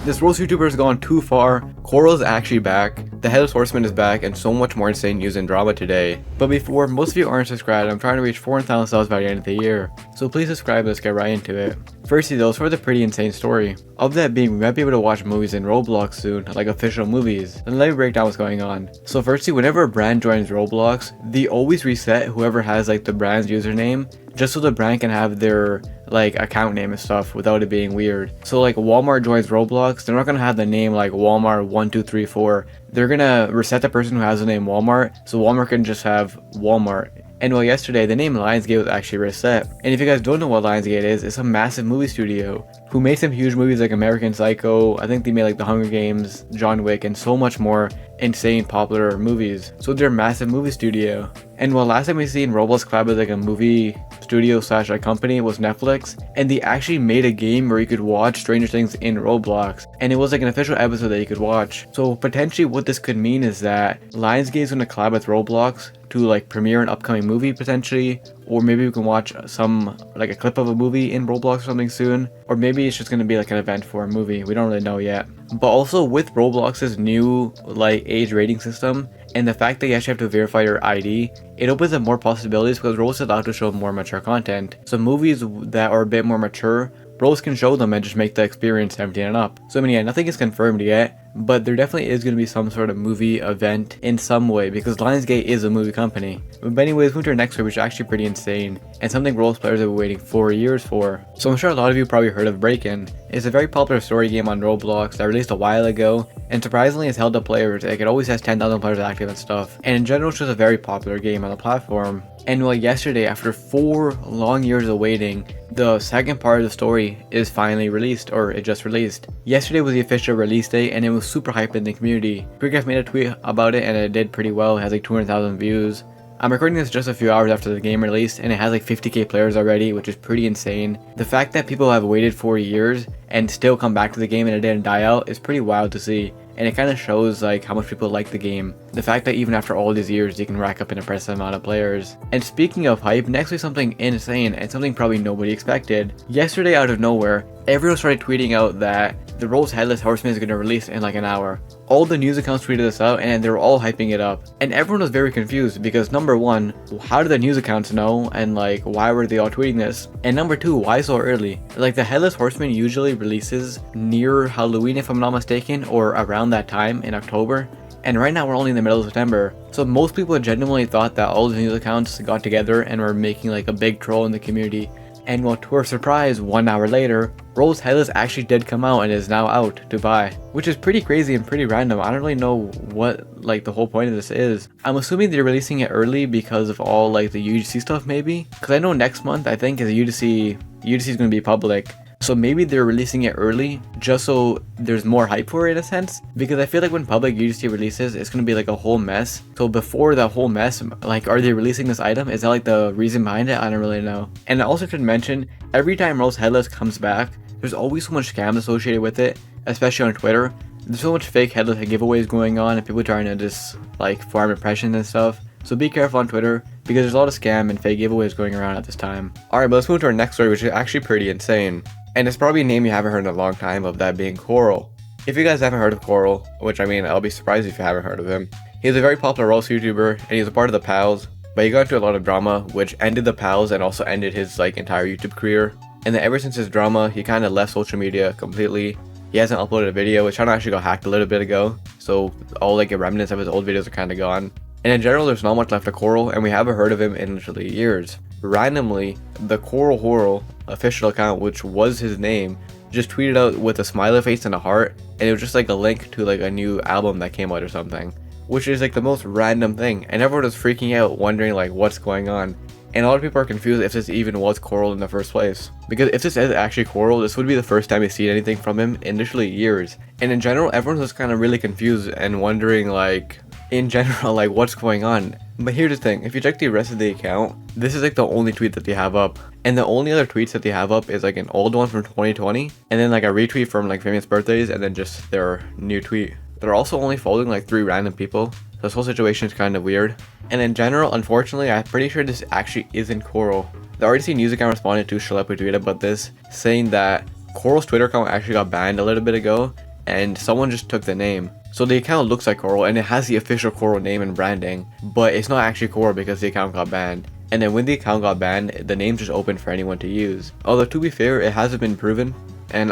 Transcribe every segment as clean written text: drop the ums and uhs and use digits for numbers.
This roast YouTuber has gone too far. Corl is actually back. The Headless Horseman is back, and so much more insane news and drama today. But before, most of you aren't subscribed. I'm trying to reach 4,000 subs by the end of the year. So please subscribe, let's get right into it. Firstly though, it's a pretty insane story. Of that being, we might be able to watch movies in Roblox soon, like official movies. Then let me break down what's going on. So firstly, whenever a brand joins Roblox, they always reset whoever has like the brand's username, just so the brand can have their like account name and stuff without it being weird. So like Walmart joins Roblox, they're not gonna have the name like Walmart 1234. They're gonna reset the person who has the name Walmart, so Walmart can just have Walmart. And well, yesterday the name Lionsgate was actually reset. And if you guys don't know what Lionsgate is, it's a massive movie studio who made some huge movies like American Psycho. I think they made like The Hunger Games, John Wick, and so much more insane popular movies. So they're a massive movie studio. And well, last time we seen Roblox collab with like a movie studio slash like company was Netflix, and they actually made a game where you could watch Stranger Things in Roblox, and it was like an official episode that you could watch. So potentially what this could mean is that Lionsgate is going to collab with Roblox to like premiere an upcoming movie potentially, or maybe we can watch some like a clip of a movie in Roblox or something soon, or maybe it's just going to be like an event for a movie. We don't really know yet. But also with Roblox's new like age rating system and the fact that you actually have to verify your ID, it opens up more possibilities because Roblox is allowed to show more mature content. So movies that are a bit more mature, Roblox can show them and just make the experience 17 and up. So I mean, yeah, nothing is confirmed yet, but there definitely is going to be some sort of movie event in some way because Lionsgate is a movie company. But anyways, moving to our next story, which is actually pretty insane and something Roblox players have been waiting 4 years for. So I'm sure a lot of you probably heard of Break-In. It's a very popular story game on Roblox that released a while ago, and surprisingly has held up players. Like it always has 10,000 players active and stuff, and in general it's just a very popular game on the platform. And well, yesterday, after 4 long years of waiting, the second part of the story is finally released, or it just released. Yesterday was the official release date, and it was super hyped in the community. Quickcraft made a tweet about it, and it did pretty well. It has like 200,000 views. I'm recording this just a few hours after the game released, and it has like 50k players already, which is pretty insane. The fact that people have waited 4 years and still come back to the game and it didn't die out is pretty wild to see. And it kind of shows like how much people like the game. The fact that even after all these years, you can rack up an impressive amount of players. And speaking of hype, next week something insane and something probably nobody expected. Yesterday out of nowhere, everyone started tweeting out that the Roblox Headless Horseman is going to release in like an hour. All the news accounts tweeted this out and they were all hyping it up. And everyone was very confused because number one, how did the news accounts know and like why were they all tweeting this? And number two, why so early? Like the Headless Horseman usually releases near Halloween if I'm not mistaken, or around that time in October. And right now we're only in the middle of September. So most people genuinely thought that all the news accounts got together and were making like a big troll in the community. And well, to our surprise, 1 hour later, Roblox Headless actually did come out and is now out to buy, which is pretty crazy and pretty random. I don't really know what like the whole point of this is. I'm assuming they're releasing it early because of all like the UGC stuff maybe, because I know next month I think is UGC is going to be public. So maybe they're releasing it early just so there's more hype for it in a sense, because I feel like when public UGC releases, it's going to be like a whole mess. So before that whole mess, like are they releasing this item? Is that like the reason behind it? I don't really know. And I also should mention, every time Roblox Headless comes back, there's always so much scams associated with it, especially on Twitter. There's so much fake Headless giveaways going on and people trying to just like farm impressions and stuff. So be careful on Twitter because there's a lot of scam and fake giveaways going around at this time. Alright, but let's move to our next story, which is actually pretty insane. And it's probably a name you haven't heard in a long time, of that being Corl. If you guys haven't heard of Corl, which I mean, I'll be surprised if you haven't heard of him. He's a very popular roast YouTuber, and he's a part of the Pals, but he got into a lot of drama, which ended the Pals and also ended his like entire YouTube career. And then ever since his drama, he kind of left social media completely. He hasn't uploaded a video. His channel actually got hacked a little bit ago, so all like the remnants of his old videos are kind of gone. And in general, there's not much left of Corl, and we haven't heard of him in literally years. Randomly, the Corl official account, which was his name, just tweeted out with a smiley face and a heart, and it was just like a link to like a new album that came out or something, which is like the most random thing, and everyone was freaking out wondering like what's going on. And a lot of people are confused if this even was Corl in the first place, because if this is actually Corl, this would be the first time we see anything from him in literally years. And in general, everyone's just kind of really confused and wondering like in general like what's going on. But here's the thing, if you check the rest of the account, this is like the only tweet that they have up. And the only other tweets that they have up is like an old one from 2020, and then like a retweet from like famous birthdays, and then just their new tweet. They're also only following like 3 random people. So this whole situation is kind of weird. And in general, unfortunately, I'm pretty sure this actually isn't Corl. The RDC news account responded to Shalep, who tweeted about this, saying that Corl's Twitter account actually got banned a little bit ago, and someone just took the name. So the account looks like Corl and it has the official Corl name and branding, but it's not actually Corl because the account got banned. And then when the account got banned, the name just opened for anyone to use. Although to be fair, it hasn't been proven, and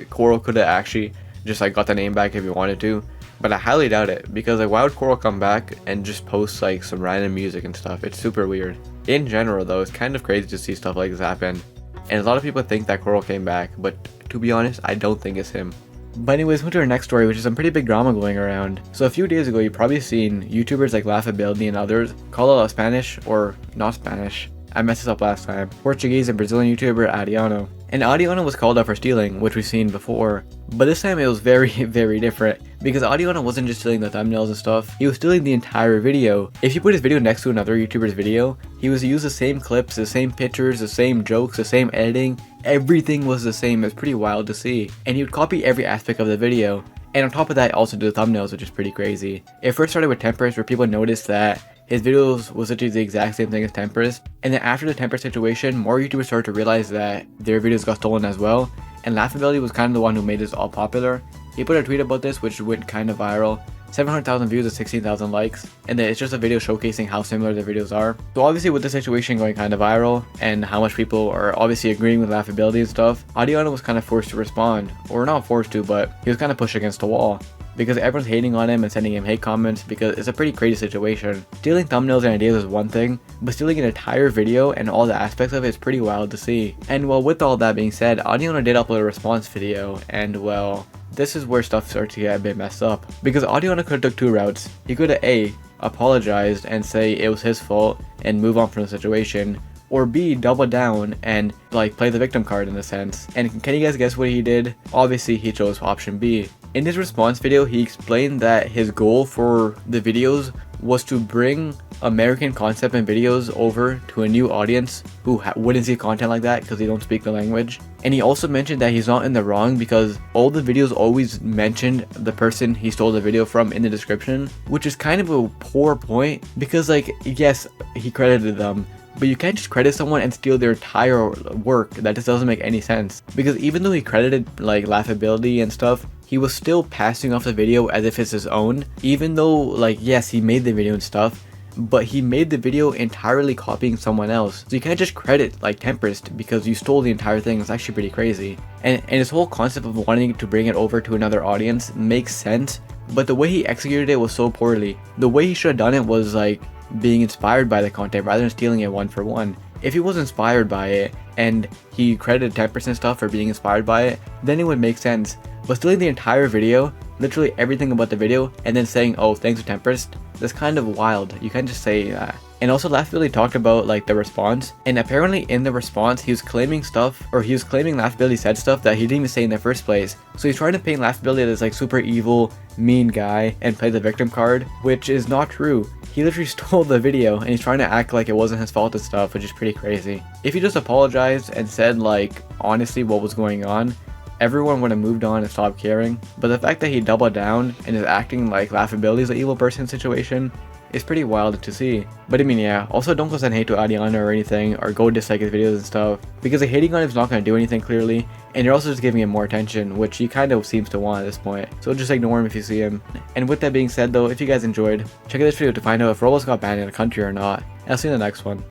Corl could have actually just like got the name back if he wanted to, but I highly doubt it, because like why would Corl come back and just post like some random music and stuff? It's super weird. In general though, it's kind of crazy to see stuff like this happen, and a lot of people think that Corl came back, but to be honest, I don't think it's him. But anyways, moving to our next story, which is some pretty big drama going around. So a few days ago, you've probably seen YouTubers like Laughability and others call out a Spanish, or not Spanish, I messed this up last time, Portuguese and Brazilian YouTuber Adiano. And Adiano was called out for stealing, which we've seen before, but this time it was very, very different, because Adiano wasn't just stealing the thumbnails and stuff, he was stealing the entire video. If you put his video next to another YouTuber's video, he was to use the same clips, the same pictures, the same jokes, the same editing, everything was the same. It's pretty wild to see. And he would copy every aspect of the video, and on top of that also do the thumbnails, which is pretty crazy. It first started with Tempest, where people noticed that his videos was literally the exact same thing as Tempest, and then after the Tempest situation, more YouTubers started to realize that their videos got stolen as well, and Laughability was kind of the one who made this all popular. He put a tweet about this, which went kind of viral, 700,000 views and 16,000 likes, and then it's just a video showcasing how similar the videos are. So obviously with the situation going kind of viral, and how much people are obviously agreeing with Laughability and stuff, Adiano was kind of forced to respond, or not forced to, but he was kind of pushed against the wall, because everyone's hating on him and sending him hate comments, because it's a pretty crazy situation. Stealing thumbnails and ideas is one thing, but stealing an entire video and all the aspects of it is pretty wild to see. And well, with all that being said, Adiano did upload a response video, and well, this is where stuff starts to get a bit messed up, because Adiano could have took two routes. He could have A, apologized and say it was his fault and move on from the situation, or B, double down and like play the victim card in a sense. And can you guys guess what he did? Obviously he chose option B. In his response video, he explained that his goal for the videos was to bring American concept and videos over to a new audience who wouldn't see content like that because they don't speak the language. And he also mentioned that he's not in the wrong because all the videos always mentioned the person he stole the video from in the description, which is kind of a poor point, because like, yes, he credited them, but you can't just credit someone and steal their entire work. That just doesn't make any sense. Because even though he credited like Laughability and stuff, he was still passing off the video as if it's his own, even though like, yes, he made the video and stuff, but he made the video entirely copying someone else. So you can't just credit like Tempest because you stole the entire thing. It's actually pretty crazy. And his whole concept of wanting to bring it over to another audience makes sense, but the way he executed it was so poorly. The way he should have done it was like being inspired by the content rather than stealing it one for one. If he was inspired by it and he credited 10% stuff for being inspired by it, then it would make sense. But stealing the entire video, literally everything about the video, and then saying, oh, thanks to Tempest, that's kind of wild. You can't just say that. And also Laughability talked about like the response, and apparently in the response he was claiming Laughability said stuff that he didn't even say in the first place. So he's trying to paint Laughability as like super evil, mean guy and play the victim card, which is not true. He literally stole the video and he's trying to act like it wasn't his fault and stuff, which is pretty crazy. If he just apologized and said like honestly what was going on, everyone would have moved on and stopped caring. But the fact that he doubled down and is acting like Laughability is an evil person situation is pretty wild to see. But I mean, yeah, also don't go send hate to Adiano or anything, or go dislike his videos and stuff, because like, hating on him is not going to do anything clearly, and you're also just giving him more attention, which he kind of seems to want at this point. So just ignore him if you see him. And with that being said though, if you guys enjoyed, check out this video to find out if Roblox got banned in a country or not, and I'll see you in the next one.